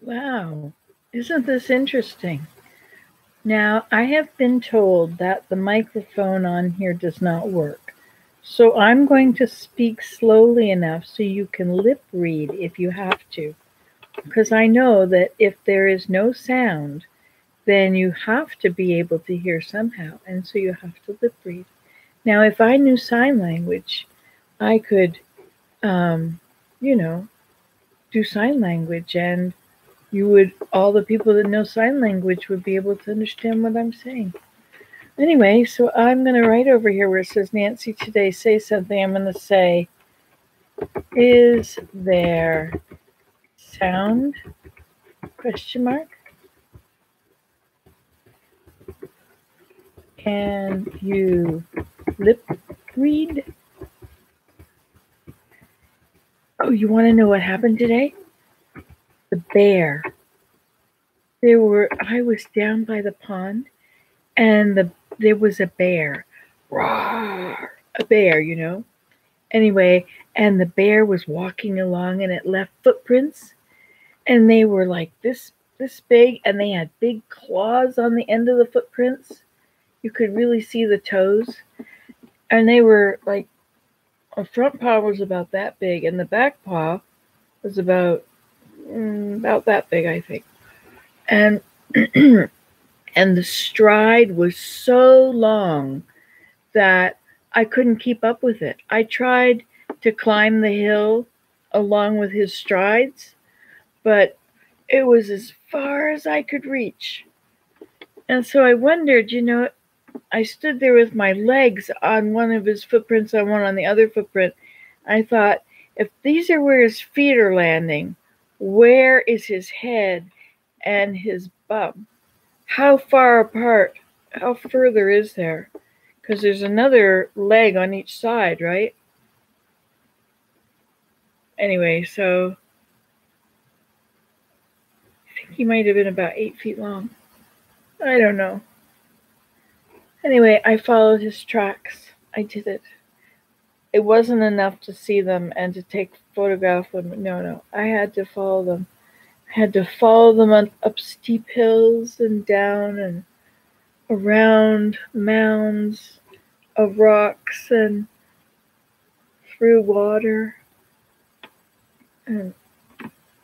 Wow, isn't this interesting? Now, I have been told that the microphone on here does not work. So I'm going to speak slowly enough so you can lip read if you have to. Because I know that if there is no sound, then you have to be able to hear somehow. And so you have to lip read. Now, if I knew sign language, I could, um, you know, do sign language and all the people that know sign language would be able to understand what I'm saying. Anyway, so I'm going to write over here where it says, Nancy, today say something. I'm going to say, is there sound? Question mark. Can you lip read? Oh, you want to know what happened today? The bear. I was down by the pond and there was a bear. Roar! A bear, you know. Anyway, and the bear was walking along and it left footprints and they were like this big and they had big claws on the end of the footprints. You could really see the toes. And they were like a front paw was about that big and the back paw was about that big, I think. And and the stride was so long that I couldn't keep up with it. I tried to climb the hill along with his strides, but it was as far as I could reach. And so I wondered, I stood there with my legs on one of his footprints, on one on the other footprint. I thought, if these are where his feet are landing, where is his head and his bum? How far apart? How further is there? Because there's another leg on each side, right? Anyway, so I think he might have been about 8 feet long. I don't know. Anyway, I followed his tracks. I did it. It wasn't enough to see them and to take photographs of them. No. I had to follow them. I had to follow them up steep hills and down and around mounds of rocks and through water and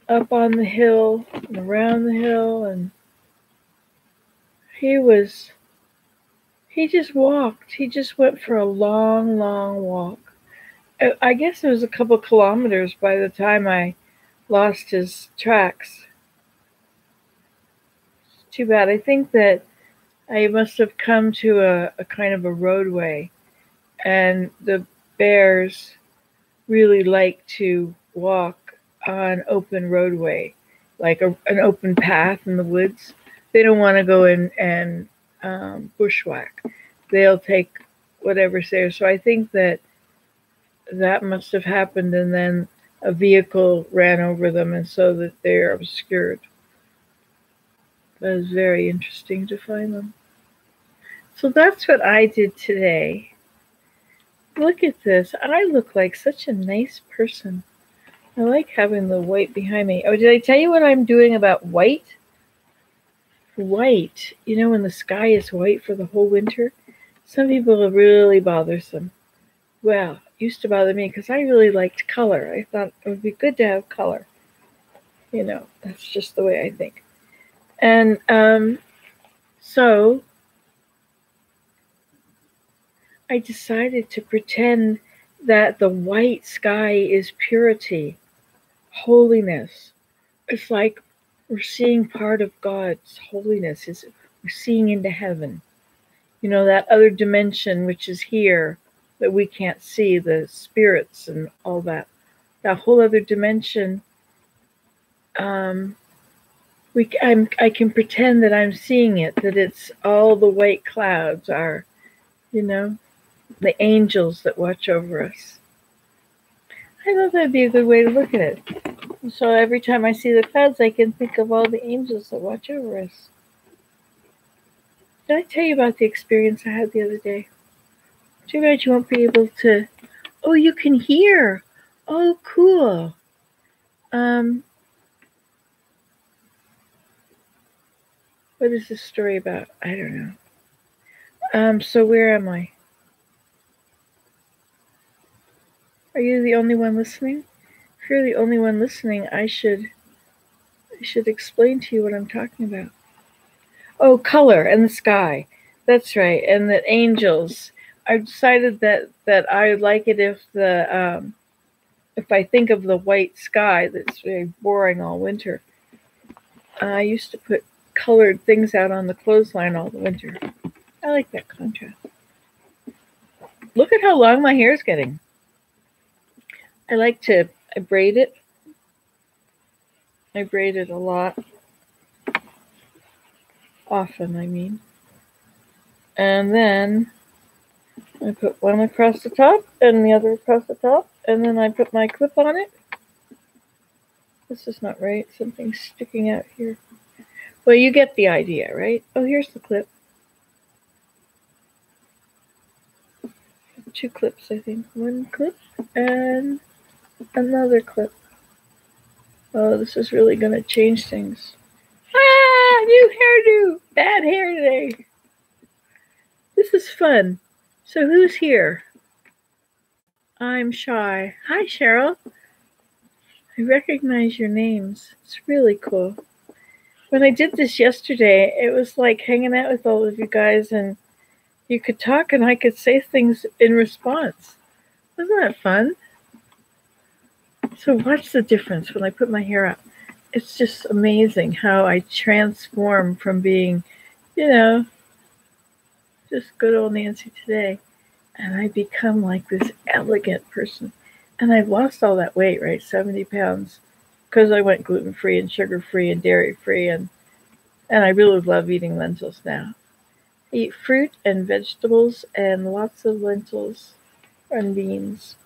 up on the hill and around the hill. And he just walked. He just went for a long, long walk. I guess it was a couple kilometers by the time I lost his tracks. It's too bad. I think that I must have come to a kind of a roadway, and the bears really like to walk on open roadway, like an open path in the woods. They don't want to go in and bushwhack. They'll take whatever's there. So I think that must have happened, and then a vehicle ran over them, and so that they're obscured. That is very interesting to find them. So that's what I did today. Look at this. I look like such a nice person. I like having the white behind me. Oh, did I tell you what I'm doing about white? White. You know, when the sky is white for the whole winter? Some people are really bothersome. Well, it used to bother me because I really liked color. I thought it would be good to have color. That's just the way I think. And so I decided to pretend that the white sky is purity, holiness. It's like we're seeing part of God's holiness. We're seeing into heaven. That other dimension which is here that we can't see, the spirits and all that. That whole other dimension, I can pretend that I'm seeing it, that it's all the white clouds are, the angels that watch over us. I thought that'd be a good way to look at it. So every time I see the clouds, I can think of all the angels that watch over us. Did I tell you about the experience I had the other day? Too bad you won't be able to. Oh, you can hear. Oh, cool. What is this story about? I don't know. So where am I? Are you the only one listening? If you're the only one listening, I should explain to you what I'm talking about. Oh, color and the sky. That's right. And that angels. I've decided that I like it if I think of the white sky that's very boring all winter. I used to put colored things out on the clothesline all the winter. I like that contrast. Look at how long my hair is getting. I braid it. I braid it a lot. Often, I mean. And then I put one across the top and the other across the top. And then I put my clip on it. This is not right. Something's sticking out here. Well, you get the idea, right? Oh, here's the clip. 2 clips, I think. 1 clip and another clip. Oh, this is really going to change things. Ah, new hairdo. Bad hair today. This is fun. So who's here? I'm shy. Hi, Cheryl. I recognize your names. It's really cool. When I did this yesterday, it was like hanging out with all of you guys, and you could talk and I could say things in response. Wasn't that fun? So watch the difference when I put my hair up. It's just amazing how I transform from being, just good old Nancy today, and I become like this elegant person. And I've lost all that weight, right? 70 pounds, because I went gluten-free and sugar-free and dairy-free, and I really love eating lentils now. I eat fruit and vegetables and lots of lentils and beans.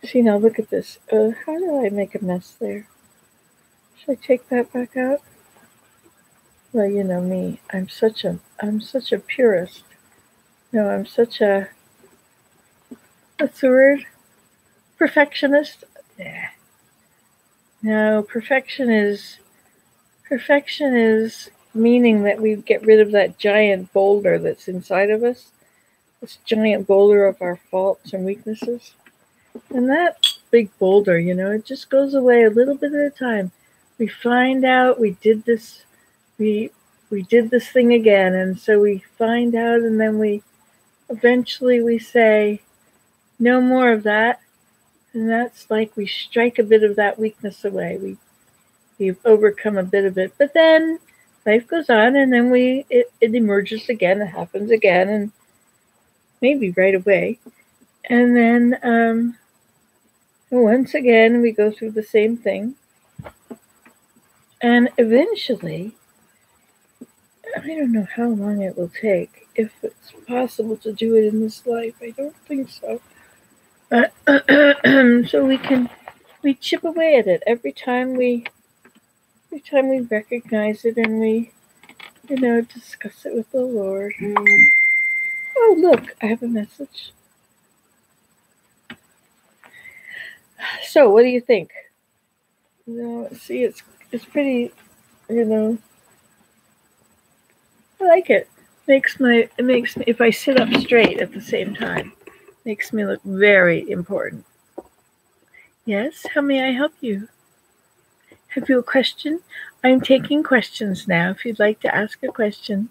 See, now look at this. How did I make a mess there? Should I take that back out? Well, you know me. I'm such a purist. No, I'm such a, what's the word? Perfectionist? Yeah. No, perfection is meaning that we get rid of that giant boulder that's inside of us. This giant boulder of our faults and weaknesses. And that big boulder, it just goes away a little bit at a time. We find out we did this thing again, and so we find out, and then we eventually say, no more of that. And that's like we strike a bit of that weakness away. We've overcome a bit of it, but then life goes on, and then it emerges again. It happens again, and maybe right away. And then once again we go through the same thing, and eventually, I don't know how long it will take, if it's possible to do it in this life. I don't think so. So we chip away at it every time we recognize it, and we discuss it with the Lord. Oh, look, I have a message. So what do you think? See, it's pretty, I like it. It makes me, if I sit up straight at the same time, makes me look very important. Yes, how may I help you? Have you a question? I'm taking questions now, if you'd like to ask a question.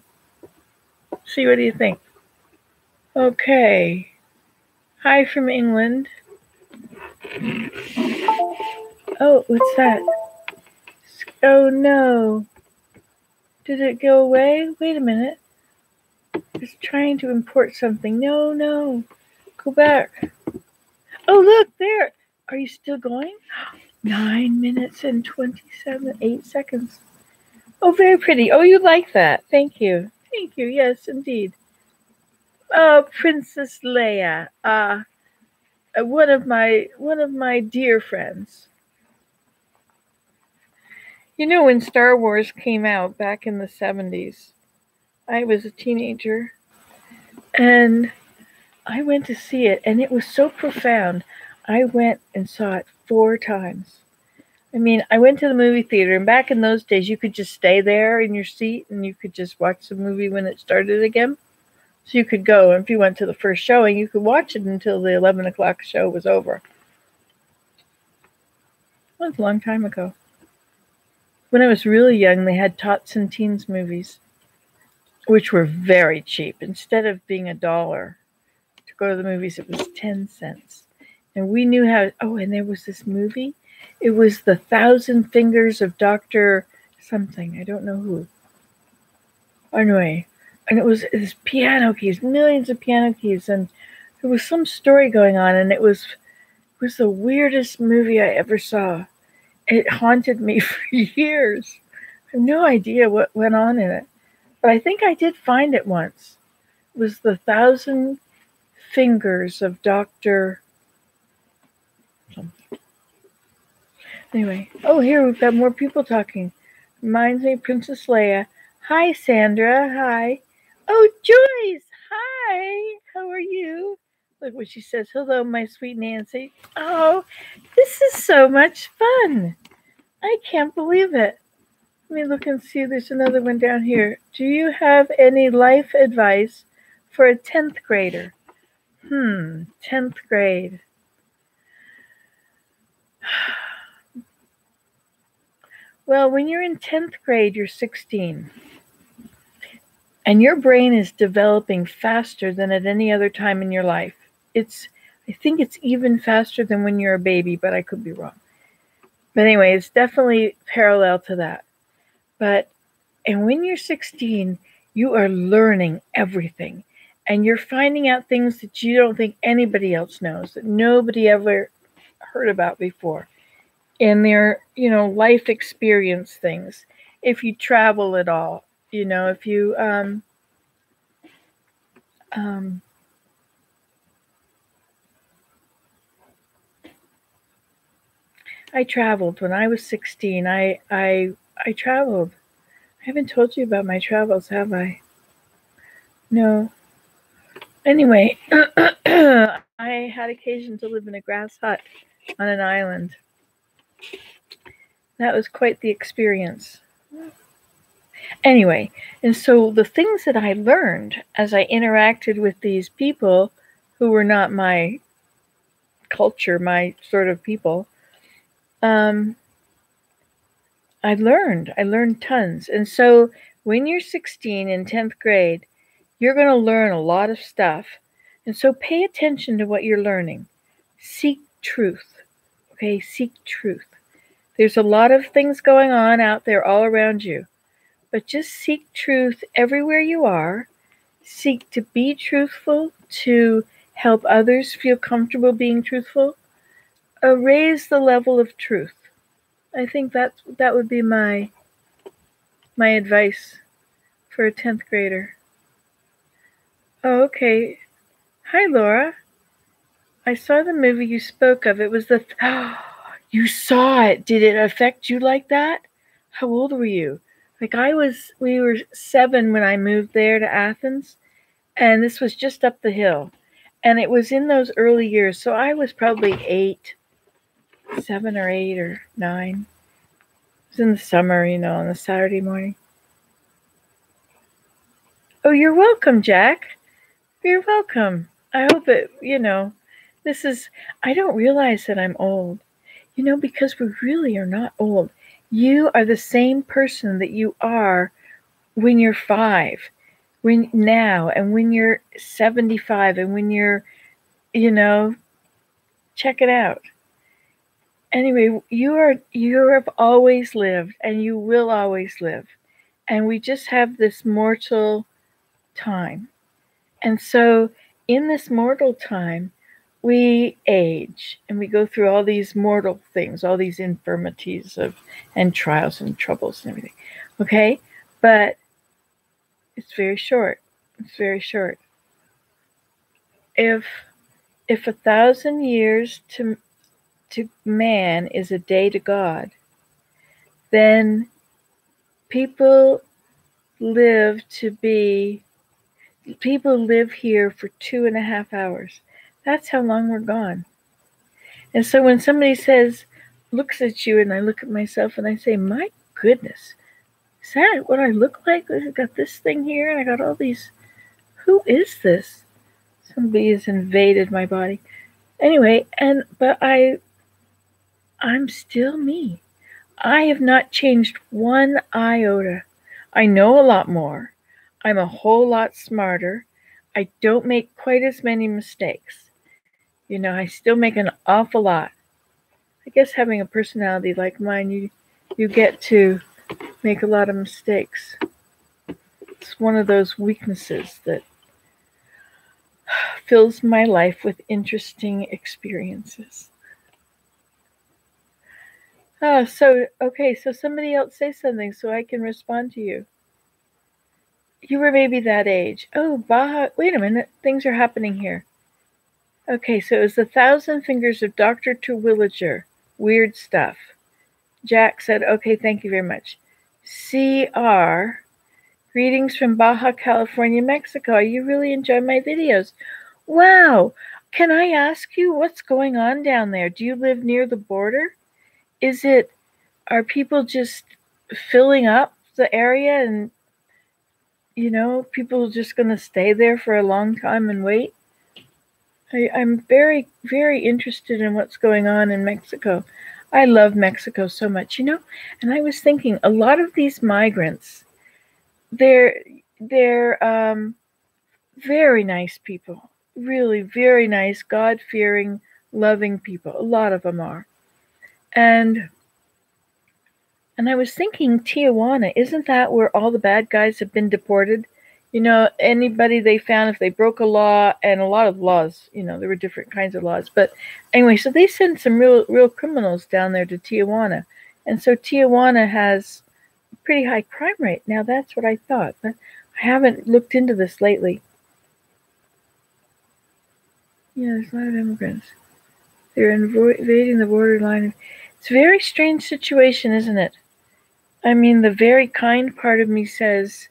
See, what do you think? Okay. Hi from England. Oh, what's that? Oh, no. Did it go away? Wait a minute. It's trying to import something. No. Go back. Oh, look, there. Are you still going? 9 minutes and 8 seconds. Oh, very pretty. Oh, you like that. Thank you. Yes, indeed. Oh, Princess Leia. One of my dear friends. When Star Wars came out back in the 70s, I was a teenager, and I went to see it, and it was so profound. I went and saw it 4 times. I mean, I went to the movie theater, and back in those days, you could just stay there in your seat, and you could just watch the movie when it started again. So you could go, and if you went to the first showing, you could watch it until the 11 o'clock show was over. That was a long time ago. When I was really young, they had Tots and Teens movies, which were very cheap. Instead of being $1 to go to the movies, it was 10 cents. And we knew how, and there was this movie. It was The Thousand Fingers of Dr. something. I don't know who. Anyway, and it was this piano keys, millions of piano keys, and there was some story going on, and it was the weirdest movie I ever saw. It haunted me for years. I have no idea what went on in it, but I think I did find it once. It was The Thousand Fingers of Dr. something. Anyway, here we've got more people talking. Reminds me of Princess Leia. Hi, Sandra. Hi. Oh, Joyce. Hi. How are you? Look what she says. Hello, my sweet Nancy. Oh, this is so much fun. I can't believe it. Let me look and see. There's another one down here. Do you have any life advice for a 10th grader? 10th grade. Well, when you're in 10th grade, you're 16. And your brain is developing faster than at any other time in your life. I think it's even faster than when you're a baby, but I could be wrong. But anyway, it's definitely parallel to that. And when you're 16, you are learning everything. And you're finding out things that you don't think anybody else knows, that nobody ever heard about before. And they're, life experience things. If you travel at all, if you, I traveled when I was 16. I traveled. I haven't told you about my travels, have I? No. Anyway, I had occasion to live in a grass hut on an island. That was quite the experience. Anyway, and so the things that I learned as I interacted with these people who were not my culture, my sort of people, I learned tons. And so when you're 16 in 10th grade, you're going to learn a lot of stuff. And so pay attention to what you're learning. Seek truth. Okay, seek truth. There's a lot of things going on out there all around you. But just seek truth everywhere you are. Seek to be truthful, to help others feel comfortable being truthful. Raise the level of truth. I think that would be my advice for a 10th grader. Oh, okay. Hi, Laura. I saw the movie you spoke of. It was you saw it. Did it affect you like that? How old were you? We were 7 when I moved there to Athens, and this was just up the hill. And it was in those early years, so I was probably 7 or 8 or 9. It was in the summer, on a Saturday morning. Oh, you're welcome, Jack. You're welcome. I hope it, I don't realize that I'm old, because we really are not old. You are the same person that you are when you're 5, and when you're 75, and when you're, check it out. Anyway, you have always lived, and you will always live. And we just have this mortal time. And so in this mortal time, we age, and we go through all these mortal things, all these infirmities and trials and troubles and everything. Okay? But it's very short. It's very short. If 1,000 years to man is a day to God, then people live here for 2.5 hours. That's how long we're gone. And so when somebody says, looks at you and I look at myself and I say, my goodness, is that what I look like? I got this thing here and I got all these. Who is this? Somebody has invaded my body. Anyway, but I'm still me. I have not changed one iota. I know a lot more. I'm a whole lot smarter. I don't make quite as many mistakes. I still make an awful lot. I guess having a personality like mine, you get to make a lot of mistakes. It's one of those weaknesses that fills my life with interesting experiences. So somebody else say something so I can respond to you. You were maybe that age. Oh, Baja, wait a minute, things are happening here. Okay, so it was the 1,000 Fingers of Dr. Terwilliger. Weird stuff. Jack said, okay, thank you very much. CR, greetings from Baja California, Mexico. You really enjoy my videos. Wow, can I ask you what's going on down there? Do you live near the border? Are people just filling up the area and, people just going to stay there for a long time and wait? I'm very, very interested in what's going on in Mexico. I love Mexico so much, and I was thinking a lot of these migrants, they're very nice people, really very nice, God-fearing, loving people. A lot of them are. And I was thinking Tijuana, isn't that where all the bad guys have been deported? Anybody they found, if they broke a law, and a lot of laws, there were different kinds of laws. But anyway, so they send some real criminals down there to Tijuana. And so Tijuana has a pretty high crime rate. Now, that's what I thought, but I haven't looked into this lately. Yeah, there's a lot of immigrants. They're invading the borderline. It's a very strange situation, isn't it? I mean, the very kind part of me says,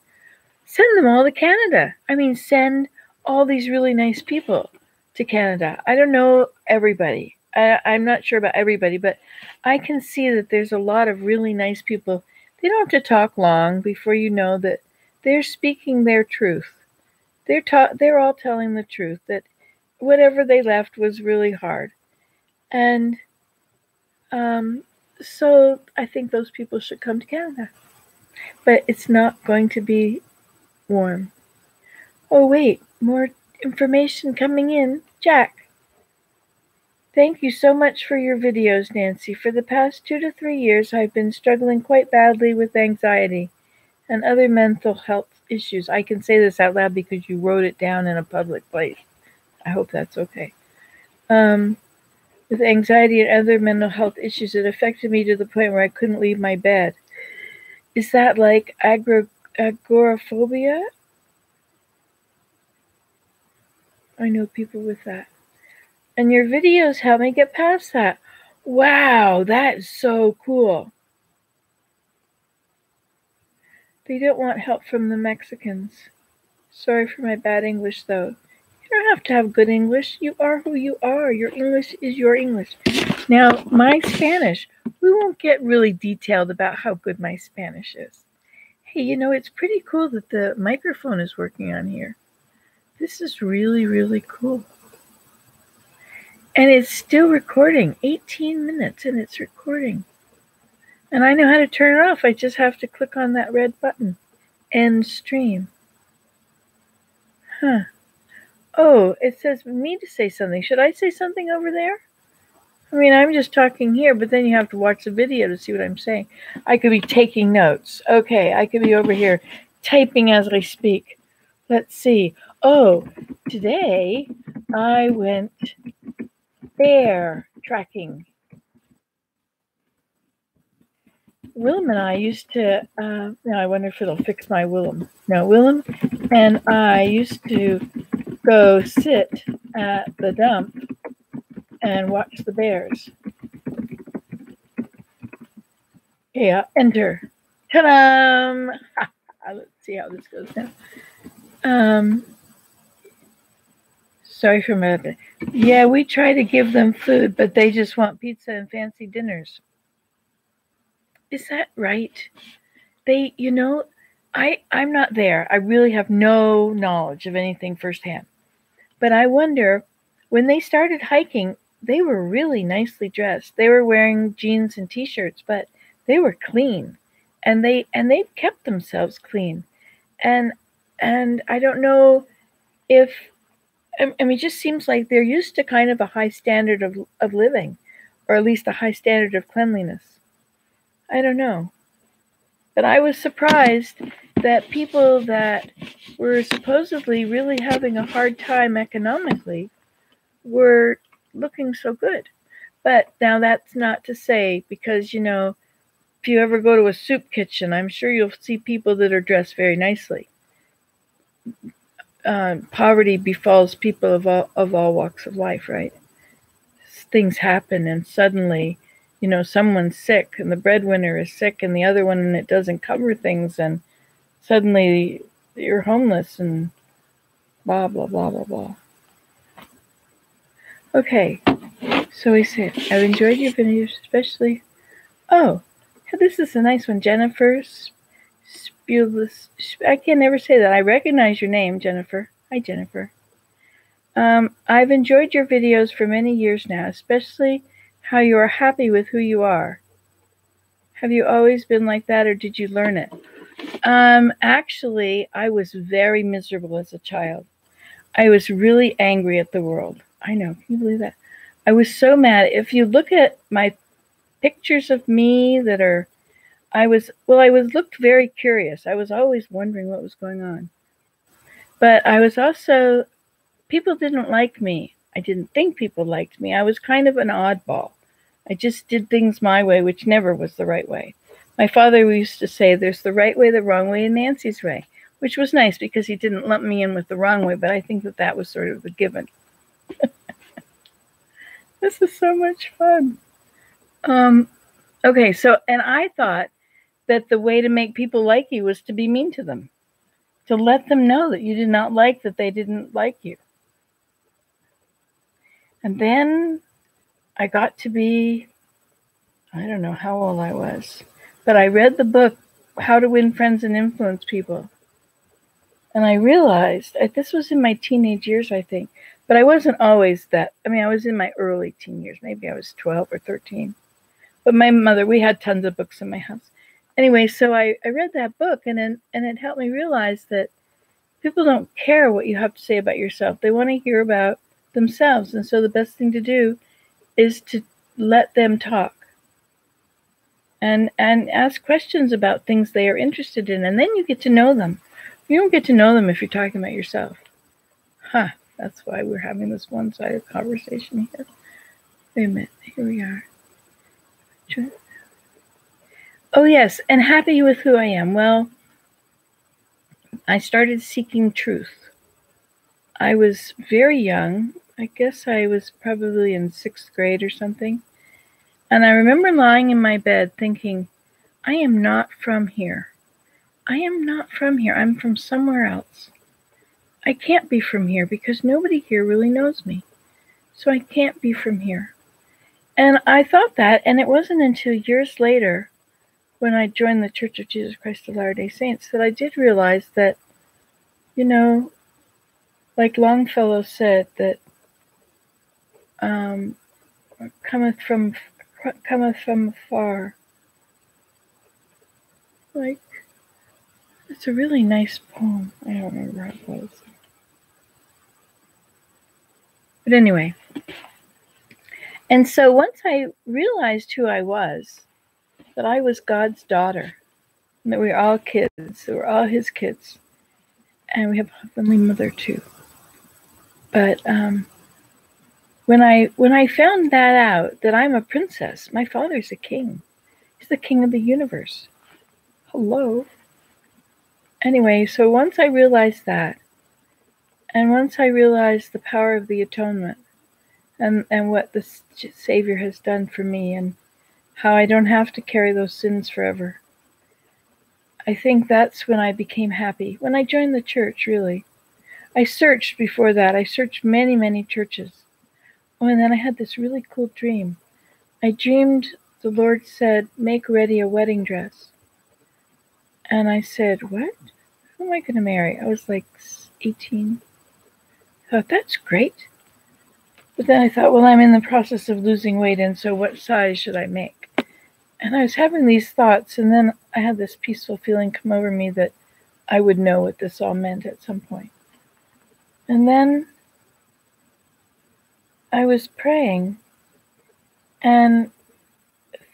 send them all to Canada. I mean, send all these really nice people to Canada. I don't know everybody. I'm not sure about everybody, but I can see that there's a lot of really nice people. They don't have to talk long before you know that they're speaking their truth. They're all telling the truth, that whatever they left was really hard. And so I think those people should come to Canada. But it's not going to be warm. Oh, wait, more information coming in. Jack, thank you so much for your videos, Nancy. For the past 2 to 3 years, I've been struggling quite badly with anxiety and other mental health issues. I can say this out loud because you wrote it down in a public place. I hope that's okay. With anxiety and other mental health issues, it affected me to the point where I couldn't leave my bed. Is that like agoraphobia? I know people with that. And your videos help me get past that. Wow, that is so cool. They don't want help from the Mexicans. Sorry for my bad English, though. You don't have to have good English. You are who you are. Your English is your English. Now, my Spanish, we won't get really detailed about how good my Spanish is. Hey, it's pretty cool that the microphone is working on here. This is really, really cool. And it's still recording. 18 minutes and it's recording. And I know how to turn it off. I just have to click on that red button. End stream. Huh. Oh, it says me to say something. Should I say something over there? I mean, I'm just talking here, but then you have to watch the video to see what I'm saying. I could be taking notes. Okay, I could be over here typing as I speak. Let's see. Oh, today I went bear tracking. Willem and I used to, now I wonder if it'll fix my Willem. No, Willem and I used to go sit at the dump and watch the bears. Yeah, enter. Ta-da! Let's see how this goes now. Sorry for my... Yeah, we try to give them food, but they just want pizza and fancy dinners. Is that right? They, I'm not there. I really have no knowledge of anything firsthand. But I wonder, when they started hiking, they were really nicely dressed. They were wearing jeans and t-shirts, but they were clean. And they kept themselves clean. And and I don't know if I mean, it just seems like they're used to kind of a high standard of living, or at least a high standard of cleanliness. I don't know. But I was surprised that people that were supposedly really having a hard time economically were looking so good. But now that's not to say, because, if you ever go to a soup kitchen, I'm sure you'll see people that are dressed very nicely. Poverty befalls people of all walks of life, right? Things happen, and suddenly, someone's sick, and the breadwinner is sick, and the other one, and it doesn't cover things, and suddenly you're homeless, and blah, blah, blah, blah, blah. Okay, so he said, I've enjoyed your videos, especially. Oh, this is a nice one. Jennifer Spulus. I can never say that. I recognize your name, Jennifer. Hi, Jennifer. I've enjoyed your videos for many years now, especially how you are happy with who you are. Have you always been like that, or did you learn it? Actually, I was very miserable as a child. I was really angry at the world. I know, can you believe that? I was so mad. If you look at my pictures of me I looked very curious. I was always wondering what was going on. But I was also, people didn't like me. I didn't think people liked me. I was kind of an oddball. I just did things my way, which never was the right way. My father used to say, there's the right way, the wrong way, and Nancy's way, which was nice because he didn't lump me in with the wrong way, but I think that was sort of the given. This is so much fun. Okay, and I thought that the way to make people like you was to be mean to them, to let them know that you did not like that they didn't like you. And then I got to be, I don't know how old I was, but I read the book, How to Win Friends and Influence People. And I realized, this was in my teenage years, I think, but I wasn't always that. I mean, I was in my early teen years. Maybe I was 12 or 13. But my mother, we had tons of books in my house. Anyway, so I read that book, and it helped me realize that people don't care what you have to say about yourself. They want to hear about themselves. And so the best thing to do is to let them talk and ask questions about things they are interested in. And then you get to know them. You don't get to know them if you're talking about yourself. That's why we're having this one-sided conversation here. Wait a minute. Here we are. Oh, yes. And happy with who I am. Well, I started seeking truth. I was very young. I guess I was probably in 6th grade or something. And I remember lying in my bed thinking, I am not from here. I am not from here. I'm from somewhere else. I can't be from here because nobody here really knows me. So I can't be from here. And I thought that, and it wasn't until years later, when I joined the Church of Jesus Christ of Latter-day Saints, that I did realize that, like Longfellow said, that cometh from afar. Like, it's a really nice poem. I don't remember how it was. But anyway. And so once I realized who I was, that I was God's daughter, and that we were all kids, that we're all his kids, and we have a Heavenly Mother too. But when I found that out, that I'm a princess, my father's a king. He's the king of the universe. Hello. Anyway, so once I realized that, and once I realized the power of the atonement, and what the Savior has done for me, and how I don't have to carry those sins forever, I think that's when I became happy. When I joined the church, really. I searched before that. I searched many, many churches. Oh, and then I had this really cool dream. I dreamed the Lord said, make ready a wedding dress. And I said, what? Who am I going to marry? I was like 18. I thought, that's great. But then I thought, well, I'm in the process of losing weight, and so what size should I make? And I was having these thoughts, and then I had this peaceful feeling come over me that I would know what this all meant at some point. And then I was praying and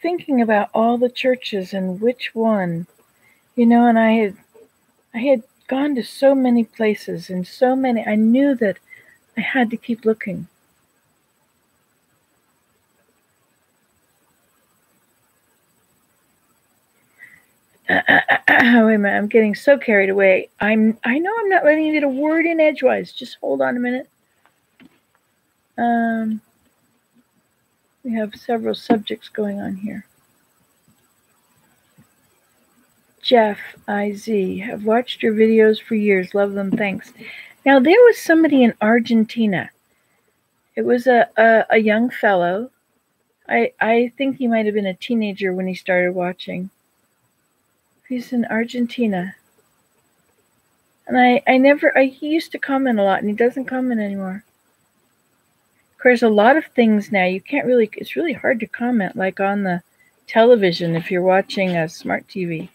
thinking about all the churches and which one, and I had gone to so many places and so many. I knew that I had to keep looking. Wait a minute, I'm getting so carried away. I know I'm not letting you get a word in edgewise. Just hold on a minute. We have several subjects going on here. Jeff IZ, have watched your videos for years. Love them. Thanks. Now, there was somebody in Argentina. It was a young fellow. I think he might have been a teenager when he started watching. He's in Argentina. And he used to comment a lot, and he doesn't comment anymore. Of course, a lot of things now, it's really hard to comment, like on the television if you're watching a smart TV. You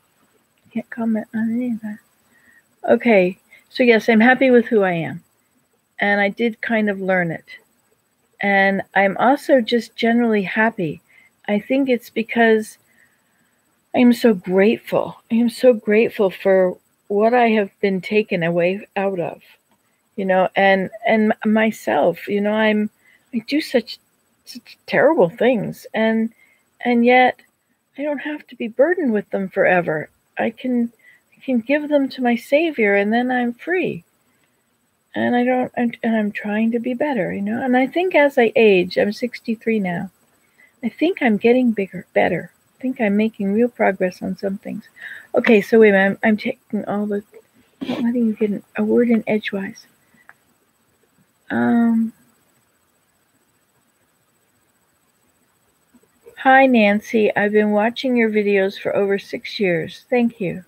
can't comment on any of that. Okay, so yes, I'm happy with who I am. And I did kind of learn it. And I'm also just generally happy. I think it's because I am so grateful. I am so grateful for what I have been taken away out of, and myself, I do such terrible things, and yet I don't have to be burdened with them forever. I can give them to my Savior, and then I'm free. And I'm trying to be better, And I think as I age, I'm 63 now, I think I'm getting better. I think I'm making real progress on some things. Okay, so wait a minute. I'm taking all the, not letting you get a word in edgewise. Hi, Nancy. I've been watching your videos for over 6 years. Thank you.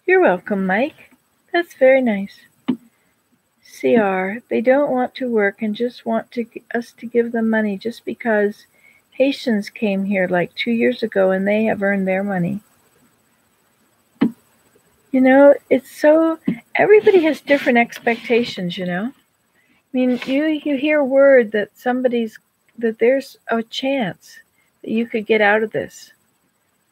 You're welcome, Mike. That's very nice. CR, they don't want to work and just want us to give them money just because Haitians came here like 2 years ago and they have earned their money. It's so, everybody has different expectations, I mean, you hear word that that there's a chance that you could get out of this.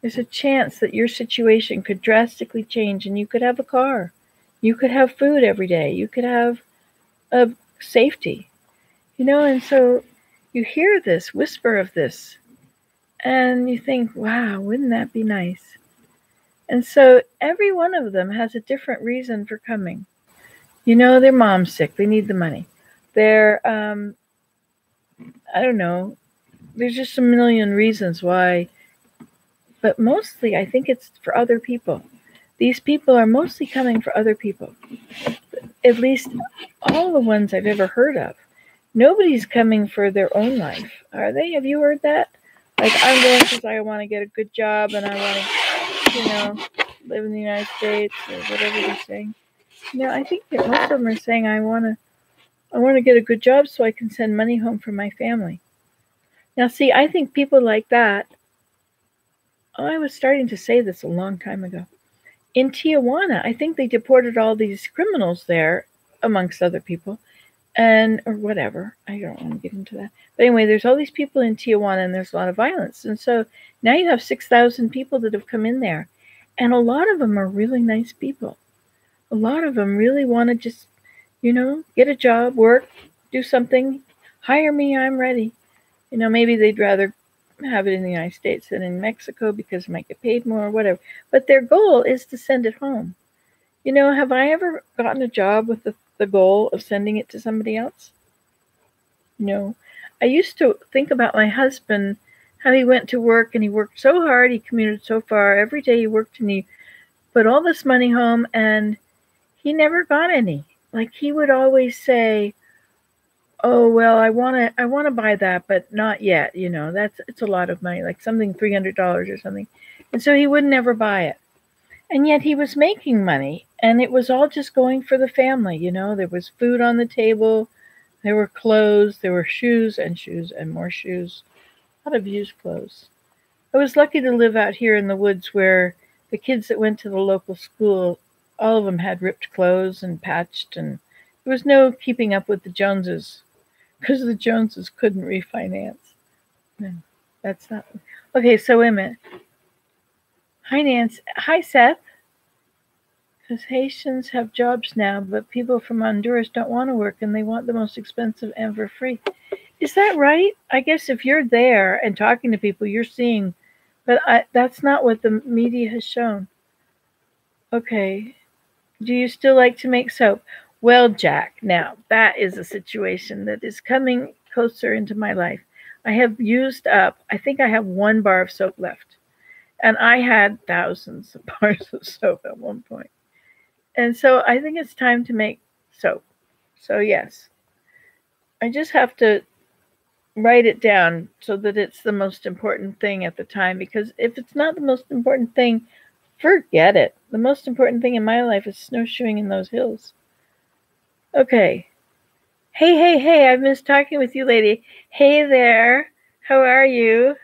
There's a chance that your situation could drastically change and you could have a car. You could have food every day. You could have a safety, and so you hear this whisper of this and you think, wow, wouldn't that be nice? And so every one of them has a different reason for coming. Their mom's sick. They need the money. They're, I don't know. There's just a million reasons why. But mostly, I think it's for other people. These people are mostly coming for other people. At least all the ones I've ever heard of. Nobody's coming for their own life. Are they? Have you heard that? Like, I'm going because I want to get a good job and I want to, live in the United States or whatever they're saying. I think that most of them are saying, I want to get a good job so I can send money home for my family. Now, see, I think people like that, I was starting to say this a long time ago. In Tijuana, I think they deported all these criminals there, amongst other people, or whatever. I don't want to get into that. But anyway, there's all these people in Tijuana, and there's a lot of violence. And so now you have 6,000 people that have come in there. And a lot of them are really nice people. A lot of them really want to just, get a job, work, do something, hire me, I'm ready. Maybe they'd rather have it in the United States than in Mexico because they might get paid more or whatever. But their goal is to send it home. Have I ever gotten a job with the goal of sending it to somebody else? No. I used to think about my husband, how he went to work and he worked so hard, he commuted so far. Every day he worked and he put all this money home and he never got any. Like, he would always say, oh well, I wanna buy that, but not yet. It's a lot of money, like something $300 or something, and so he would never buy it. And yet he was making money, and it was all just going for the family. There was food on the table, there were clothes, there were shoes and more shoes, a lot of used clothes. I was lucky to live out here in the woods where the kids that went to the local school, all of them had ripped clothes and patched, and there was no keeping up with the Joneses because the Joneses couldn't refinance. No, that's not. Okay, so wait a minute. Hi, Nancy. Hi, Seth. Because Haitians have jobs now, but people from Honduras don't want to work and they want the most expensive and for free. Is that right? I guess if you're there and talking to people, you're seeing, but that's not what the media has shown. Okay. Do you still like to make soap? Well, Jack, now that is a situation that is coming closer into my life. I have used up, I think I have 1 bar of soap left. And I had thousands of bars of soap at one point. And so I think it's time to make soap. So, yes, I just have to write it down so that it's the most important thing at the time. Because if it's not the most important thing, forget it. The most important thing in my life is snowshoeing in those hills. Okay. Hey, I've missed talking with you, lady. Hey there. How are you?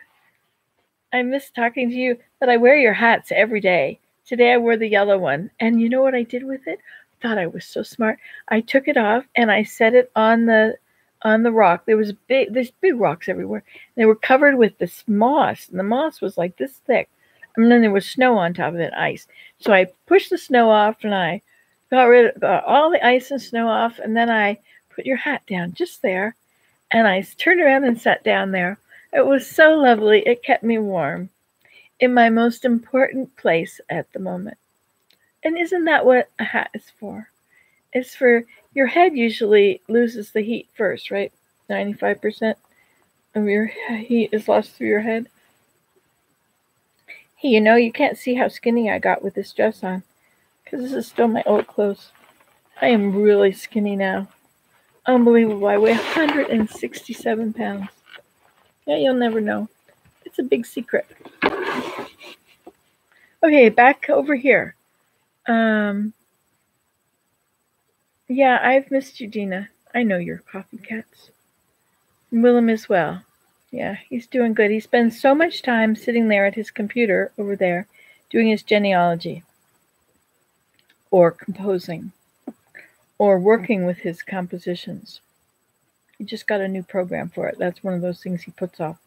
I miss talking to you, but I wear your hats every day. Today I wore the yellow one. And you know what I did with it? I thought I was so smart. I took it off and I set it on the rock. There's big rocks everywhere. They were covered with this moss, and the moss was like this thick. And then there was snow on top of it, ice. So I pushed the snow off and I got all the ice and snow off, and then I put your hat down just there, and I turned around and sat down there. It was so lovely. It kept me warm in my most important place at the moment. And isn't that what a hat is for? It's for your head usually loses the heat first, right? 95% of your heat is lost through your head. Hey, you can't see how skinny I got with this dress on because this is still my old clothes. I am really skinny now. Unbelievable. I weigh 167 pounds. Yeah, you'll never know. It's a big secret. Okay, back over here. Yeah, I've missed you, Dina. I know your coffee cats. Willem as well. Yeah, he's doing good. He spends so much time sitting there at his computer over there doing his genealogy or composing or working with his compositions. He just got a new program for it. That's one of those things he puts off.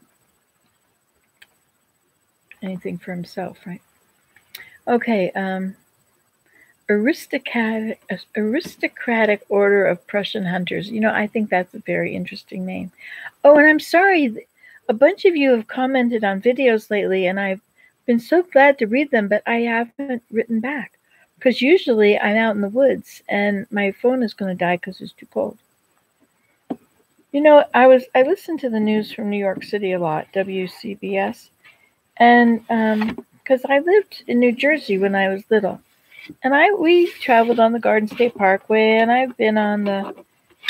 Anything for himself, right? Okay, aristocratic order of Prussian hunters. I think that's a very interesting name. Oh, and I'm sorry, a bunch of you have commented on videos lately, and I've been so glad to read them, but I haven't written back because usually I'm out in the woods and my phone is going to die because it's too cold. I listened to the news from New York City a lot, WCBS, and because I lived in New Jersey when I was little. And we traveled on the Garden State Parkway, and I've been on the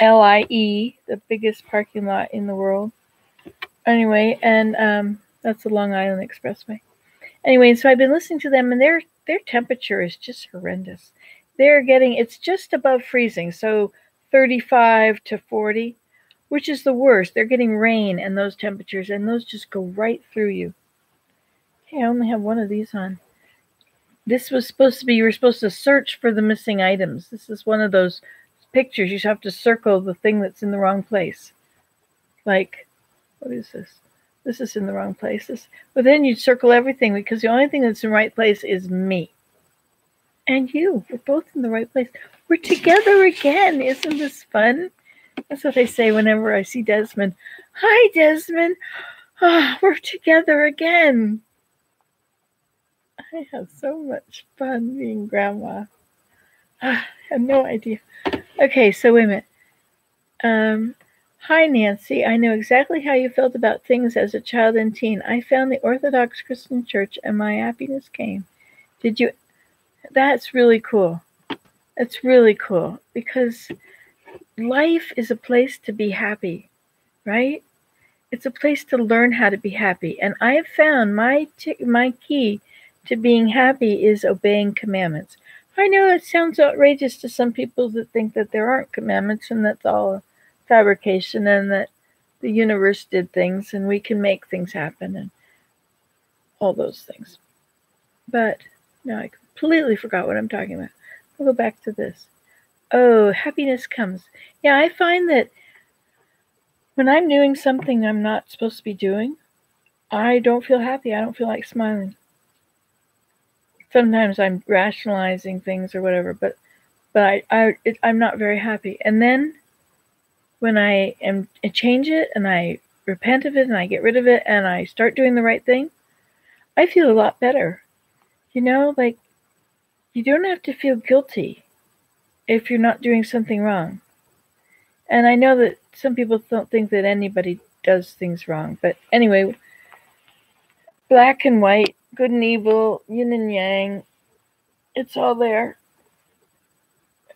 LIE, the biggest parking lot in the world. Anyway, and that's the Long Island Expressway. Anyway, so I've been listening to them, and their temperature is just horrendous. It's just above freezing, so 35 to 40, which is the worst. They're getting rain and those temperatures, and those just go right through you. Okay, I only have one of these on. This was supposed to be, you were supposed to search for the missing items. This is one of those pictures. You have to circle the thing that's in the wrong place. Like, what is this? This is in the wrong place. But then you circle everything because the only thing that's in the right place is me. And you. We're both in the right place. We're together again. Isn't this fun? That's what I say whenever I see Desmond. Hi, Desmond. Oh, we're together again. I have so much fun being grandma. I have no idea. Okay, so wait a minute. Hi, Nancy. I know exactly how you felt about things as a child and teen. I found the Orthodox Christian Church and my happiness came. Did you? That's really cool. That's really cool because life is a place to be happy, right? It's a place to learn how to be happy. And I have found my key to being happy is obeying commandments. I know it sounds outrageous to some people that think that there aren't commandments and that's all a fabrication and that the universe did things and we can make things happen and all those things. But no, I completely forgot what I'm talking about. I'll go back to this. Oh, happiness comes. Yeah, I find that when I'm doing something I'm not supposed to be doing, I don't feel happy. I don't feel like smiling. Sometimes I'm rationalizing things or whatever, but I'm not very happy. And then when I change it and I repent of it and I get rid of it and I start doing the right thing, I feel a lot better. You know, like you don't have to feel guilty if you're not doing something wrong. And I know that some people don't think that anybody does things wrong, but anyway, black and white, good and evil, yin and yang, it's all there.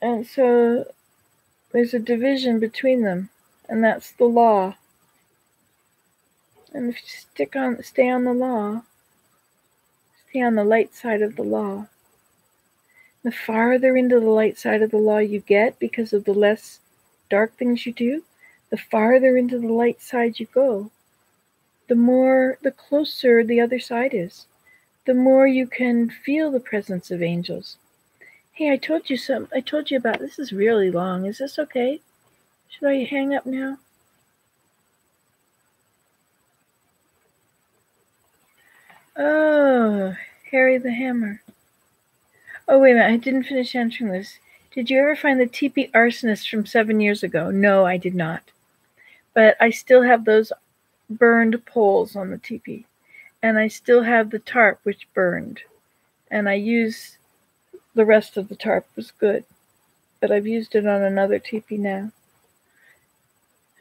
And so there's a division between them, and that's the law. And if you stay on the law, stay on the light side of the law. The farther into the light side of the law you get because of the less dark things you do, the farther into the light side you go, the closer the other side is, the more you can feel the presence of angels. Hey, I told you about this. Is really long. Is this okay? Should I hang up now? Oh, Harry the Hammer. Oh, wait a minute. I didn't finish answering this. Did you ever find the Teepee Arsonist from 7 years ago? No, I did not. But I still have those burned poles on the teepee. And I still have the tarp which burned. And I used the rest of the tarp was good. But I've used it on another teepee now.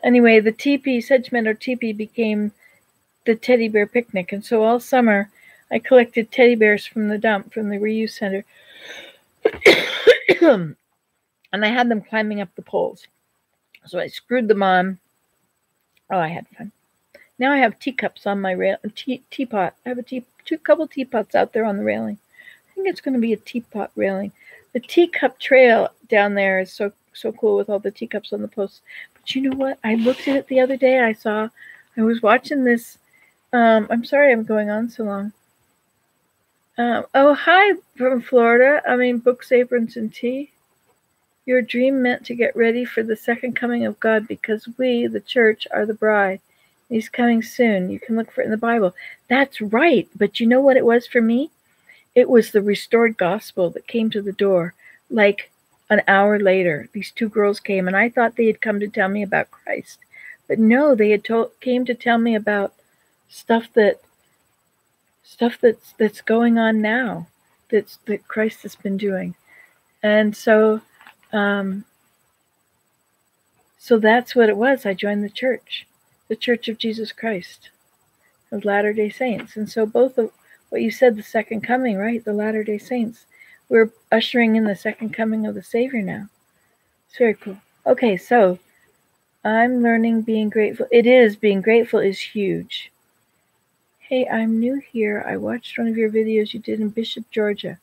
Anyway, the teepee, Sedge Meadow teepee, became the teddy bear picnic. And so all summer, I collected teddy bears from the dump, from the reuse center. And I had them climbing up the poles. So I screwed them on. Oh, I had fun. Now I have teacups on my teapot. I have a couple teapots out there on the railing. I think it's going to be a teapot railing. The teacup trail down there is so cool with all the teacups on the posts. But you know what? I looked at it the other day. I was watching this. I'm sorry I'm going on so long. Oh, hi from Florida. Books, aprons, and tea. Your dream meant to get ready for the second coming of God because we, the church, are the bride. He's coming soon. You can look for it in the Bible. That's right. But you know what it was for me? It was the restored gospel that came to the door. Like an hour later, these two girls came, and I thought they had come to tell me about Christ. But no, they had came to tell me about stuff that's going on now, that Christ has been doing. And so that's what it was. I joined the Church of Jesus Christ of Latter-day Saints. And so both of what you said, the second coming, right? The Latter-day Saints. We're ushering in the second coming of the Savior now. It's very cool. Okay, so I'm learning being grateful. Being grateful is huge. Hey, I'm new here. I watched one of your videos you did in Bishop, Georgia.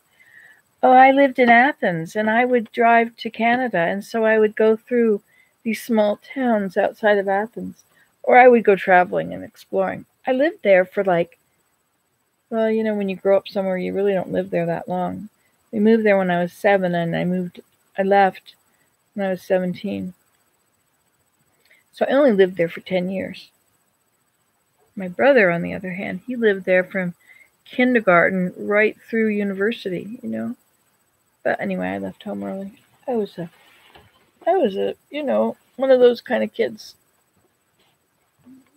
Oh, I lived in Athens, and I would drive to Canada, and so I would go through these small towns outside of Athens, or I would go traveling and exploring. I lived there for when you grow up somewhere, you really don't live there that long. We moved there when I was 7, and I left when I was 17. So I only lived there for 10 years. My brother, on the other hand, he lived there from kindergarten right through university, But anyway, I left home early. I was a one of those kind of kids.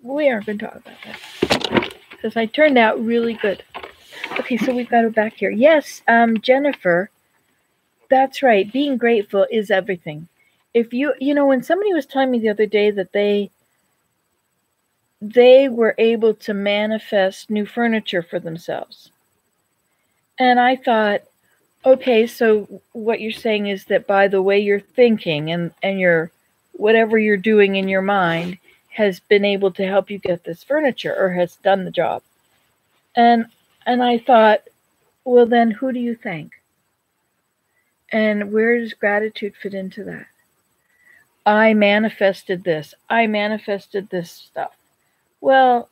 We aren't going to talk about that because I turned out really good. Okay, so we've got her back here. Yes, Jennifer, that's right. Being grateful is everything. If when somebody was telling me the other day that they were able to manifest new furniture for themselves. And I thought, okay, so what you're saying is that by the way you're thinking and your whatever you're doing in your mind has been able to help you get this furniture or has done the job. And I thought, well, then who do you thank? And where does gratitude fit into that? I manifested this. I manifested this stuff. Well,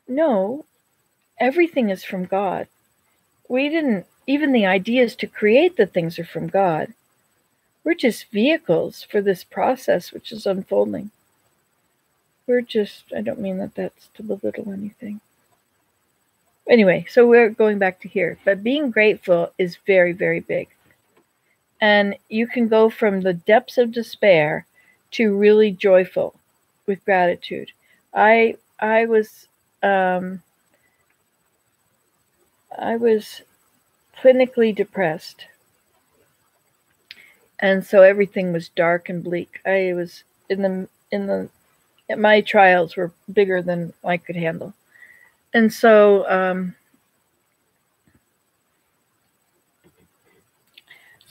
no, everything is from God. We didn't, even the ideas to create the things are from God. We're just vehicles for this process which is unfolding. We're just, I don't mean that that's to belittle anything. Anyway, so we're going back to here. But being grateful is very, very big. And you can go from the depths of despair to really joyful with gratitude. I was clinically depressed, and so everything was dark and bleak. I was my trials were bigger than I could handle, and so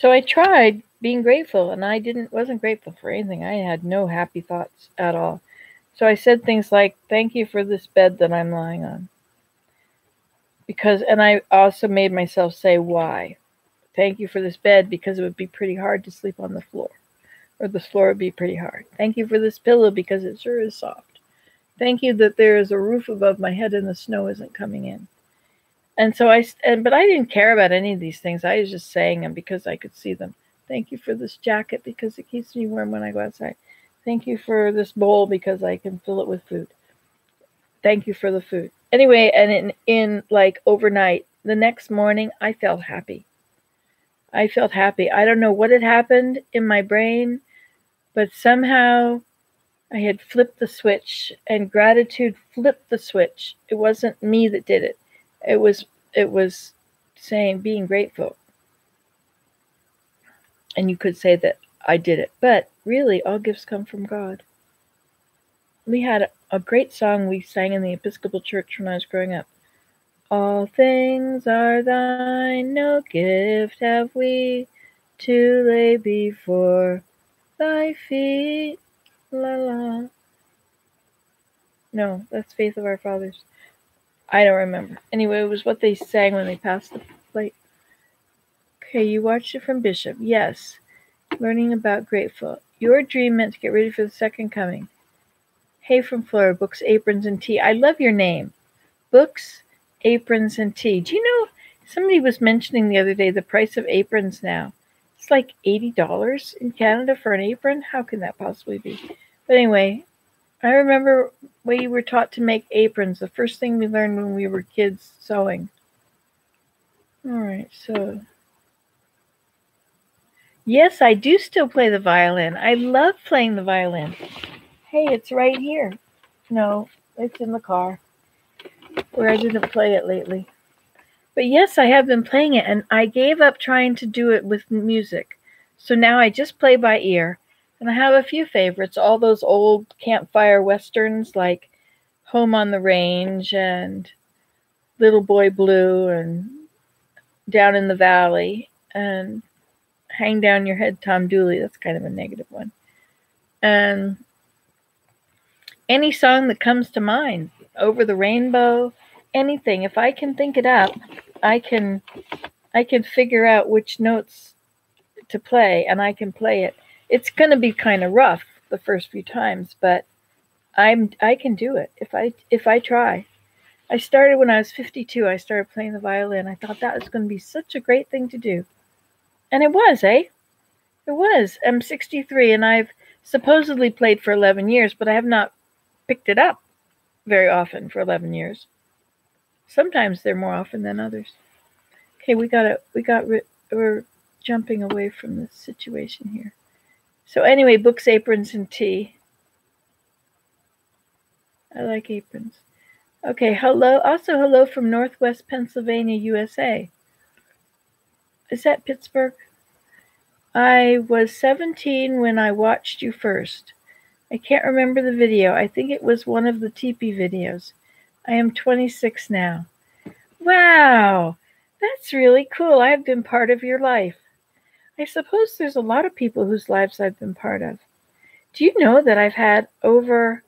I tried being grateful, and I wasn't grateful for anything. I had no happy thoughts at all. So I said things like, "Thank you for this bed that I'm lying on." And I also made myself say why. Thank you for this bed because it would be pretty hard to sleep on the floor, or the floor would be pretty hard. Thank you for this pillow because it sure is soft. Thank you that there is a roof above my head and the snow isn't coming in. And so but I didn't care about any of these things. I was just saying them because I could see them. Thank you for this jacket because it keeps me warm when I go outside. Thank you for this bowl because I can fill it with food. Thank you for the food. Anyway, and in like overnight, the next morning, I felt happy. I felt happy. I don't know what had happened in my brain, but somehow I had flipped the switch, and gratitude flipped the switch. It wasn't me that did it. It was saying being grateful. And you could say that I did it, but really all gifts come from God. We had a great song we sang in the Episcopal Church when I was growing up. All things are thine, no gift have we to lay before thy feet. La la. No, that's Faith of Our Fathers. I don't remember. Anyway, it was what they sang when they passed the plate. Okay, you watched it from Bishop. Yes. Learning about grateful. Your dream meant to get ready for the second coming. Hey from Florida, Books, Aprons, and Tea. I love your name. Books, Aprons, and Tea. Do you know, somebody was mentioning the other day the price of aprons now. It's like $80 in Canada for an apron. How can that possibly be? But anyway, I remember we were taught to make aprons. The first thing we learned when we were kids sewing. All right, so. Yes, I do still play the violin. I love playing the violin. Hey, it's right here. No, it's in the car where I didn't play it lately. But yes, I have been playing it, and I gave up trying to do it with music. So now I just play by ear. And I have a few favorites, all those old campfire westerns like Home on the Range and Little Boy Blue and Down in the Valley and Hang Down Your Head, Tom Dooley. That's kind of a negative one. And any song that comes to mind, Over the Rainbow, anything. If I can think it up, I can figure out which notes to play, and I can play it. It's going to be kind of rough the first few times, but I can do it if I try. I started when I was 52. I started playing the violin. I thought that was going to be such a great thing to do. And it was, eh? It was. I'm 63, and I've supposedly played for 11 years, but I have not picked it up very often for 11 years. Sometimes they're more often than others. Okay, we're jumping away from this situation here. So anyway, Books, Aprons, and Tea. I like aprons. Okay, hello. Also, hello from Northwest Pennsylvania, USA. Is that Pittsburgh? I was 17 when I watched you first. I can't remember the video. I think it was one of the Teepee videos. I am 26 now. Wow, that's really cool. I have been part of your life. I suppose there's a lot of people whose lives I've been part of. Do you know that I've had over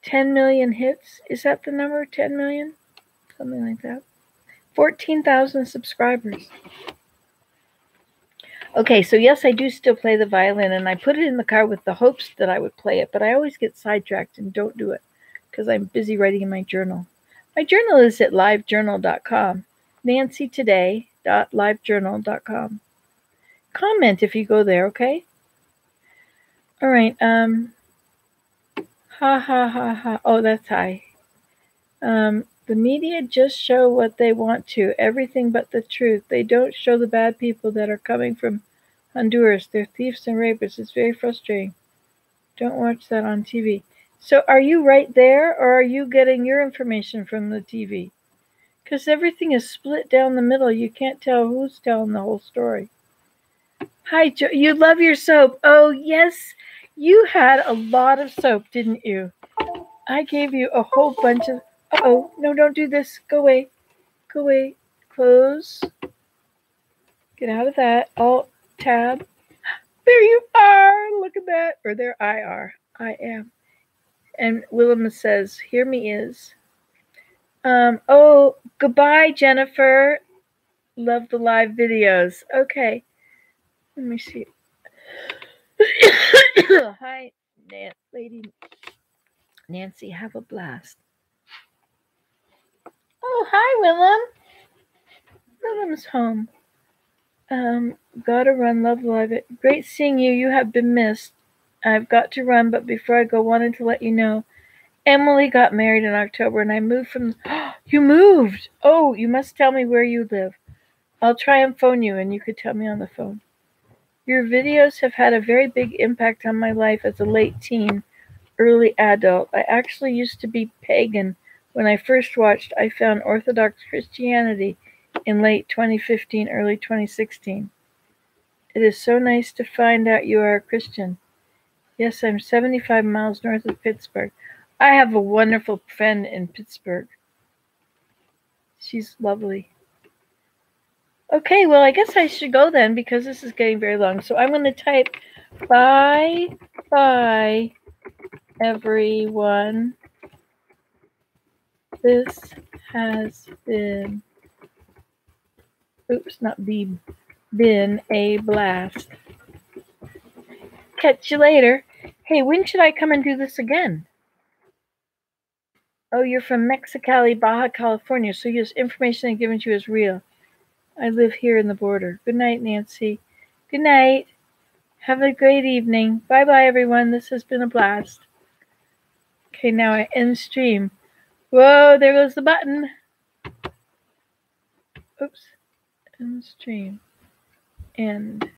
10 million hits? Is that the number? 10 million? Something like that. 14,000 subscribers. Okay, so yes, I do still play the violin, and I put it in the car with the hopes that I would play it, but I always get sidetracked and don't do it because I'm busy writing in my journal. My journal is at livejournal.com, nancytoday.livejournal.com. Comment if you go there, okay? All right, ha ha ha ha. Oh, that's hi. The media just show what they want to, everything but the truth. They don't show the bad people that are coming from Honduras. They're thieves and rapists. It's very frustrating. Don't watch that on TV. So are you right there, or are you getting your information from the TV? Because everything is split down the middle. You can't tell who's telling the whole story. Hi, Jo. You love your soap. Oh, yes. You had a lot of soap, didn't you? I gave you a whole bunch of... Uh-oh. No, don't do this. Go away. Go away. Close. Get out of that. Alt, tab. There you are. Look at that. Or there I are. I am. And Willem says, hear me is. Oh, goodbye, Jennifer. Love the live videos. Okay. Let me see. Hi, Lady Nancy. Have a blast. Oh, hi, Willem. Willem's home. Gotta run. Love it. Great seeing you. You have been missed. I've got to run, but before I go, wanted to let you know Emily got married in October, and I moved from... You moved! Oh, you must tell me where you live. I'll try and phone you, and you could tell me on the phone. Your videos have had a very big impact on my life as a late teen, early adult. I actually used to be pagan. When I first watched, I found Orthodox Christianity in late 2015, early 2016. It is so nice to find out you are a Christian. Yes, I'm 75 miles north of Pittsburgh. I have a wonderful friend in Pittsburgh. She's lovely. Okay, well, I guess I should go then because this is getting very long. So I'm going to type bye, everyone. This has been, been a blast. Catch you later. Hey, when should I come and do this again? Oh, you're from Mexicali, Baja California, so your information I've given to you is real. I live here in the border. Good night, Nancy. Good night. Have a great evening. Bye-bye, everyone. This has been a blast. Okay, now I end stream. Whoa, there goes the button. Oops. End stream. End.